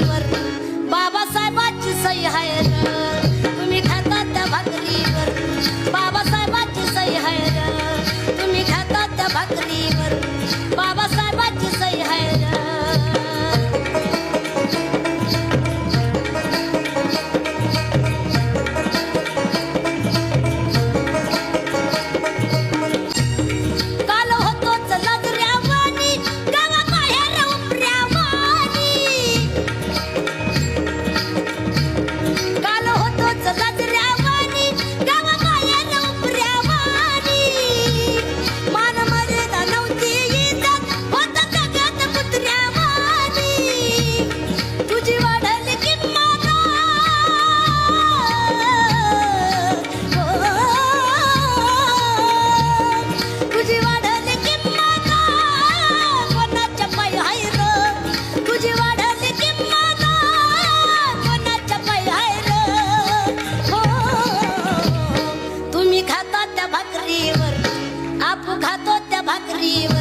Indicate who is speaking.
Speaker 1: भाकरीवर बाबासाहेबांची सही आहे र. तुम्ही खाता त्या भाकरीवर बाबासाहेबांची सही आहे र. तुम्ही खाता त्या भाकरीवर बाबासाहेबांची सही आहे र. भाकरीवर